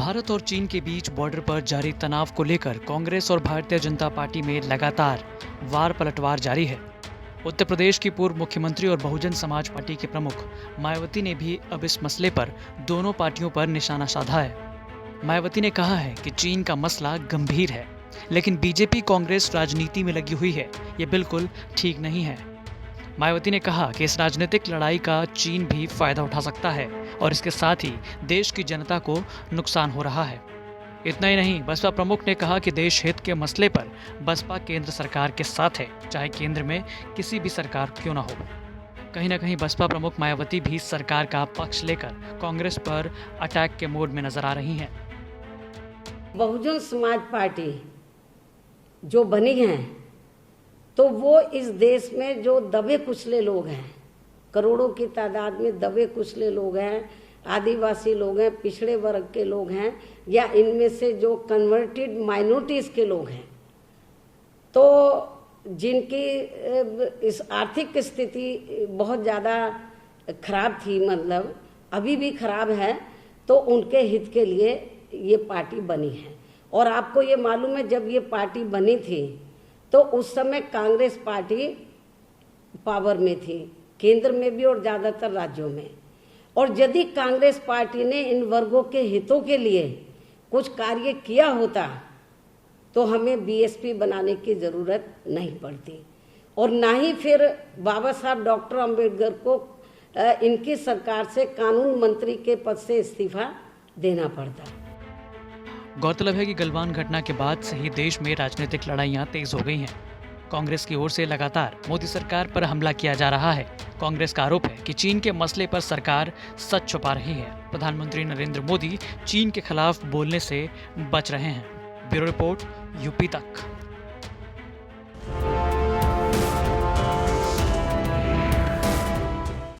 भारत और चीन के बीच बॉर्डर पर जारी तनाव को लेकर कांग्रेस और भारतीय जनता पार्टी में लगातार वार पलटवार जारी है। उत्तर प्रदेश की पूर्व मुख्यमंत्री और बहुजन समाज पार्टी के प्रमुख मायावती ने भी अब इस मसले पर दोनों पार्टियों पर निशाना साधा है। मायावती ने कहा है कि चीन का मसला गंभीर है, लेकिन बीजेपी कांग्रेस राजनीति में लगी हुई है, ये बिल्कुल ठीक नहीं है। मायावती ने कहा कि इस राजनीतिक लड़ाई का चीन भी फायदा उठा सकता है और इसके साथ ही देश की जनता को नुकसान हो रहा है। इतना ही नहीं, बसपा प्रमुख ने कहा कि देश हित के मसले पर बसपा केंद्र सरकार के साथ है, चाहे केंद्र में किसी भी सरकार क्यों ना हो। कहीं ना कहीं बसपा प्रमुख मायावती भी सरकार का पक्ष लेकर कांग्रेस पर अटैक के मोड में नजर आ रही हैं। बहुजन समाज पार्टी जो बनी है, तो वो इस देश में जो दबे कुचले लोग हैं, करोड़ों की तादाद में दबे कुचले लोग हैं, आदिवासी लोग हैं, पिछड़े वर्ग के लोग हैं, या इनमें से जो कन्वर्टेड माइनॉरिटीज़ के लोग हैं, तो जिनकी इस आर्थिक स्थिति बहुत ज़्यादा खराब थी, मतलब अभी भी खराब है, तो उनके हित के लिए ये पार्टी बनी है। और आपको ये मालूम है, जब ये पार्टी बनी थी तो उस समय कांग्रेस पार्टी पावर में थी, केंद्र में भी और ज़्यादातर राज्यों में। और यदि कांग्रेस पार्टी ने इन वर्गों के हितों के लिए कुछ कार्य किया होता तो हमें बीएसपी बनाने की ज़रूरत नहीं पड़ती, और ना ही फिर बाबा साहब डॉक्टर अंबेडकर को इनकी सरकार से कानून मंत्री के पद से इस्तीफा देना पड़ता। गौरतलब है कि गलवान घटना के बाद से ही देश में राजनीतिक लड़ाइयां तेज हो गई हैं। कांग्रेस की ओर से लगातार मोदी सरकार पर हमला किया जा रहा है। कांग्रेस का आरोप है कि चीन के मसले पर सरकार सच छुपा रही है। प्रधानमंत्री नरेंद्र मोदी चीन के खिलाफ बोलने से बच रहे हैं। ब्यूरो रिपोर्ट, यूपी तक।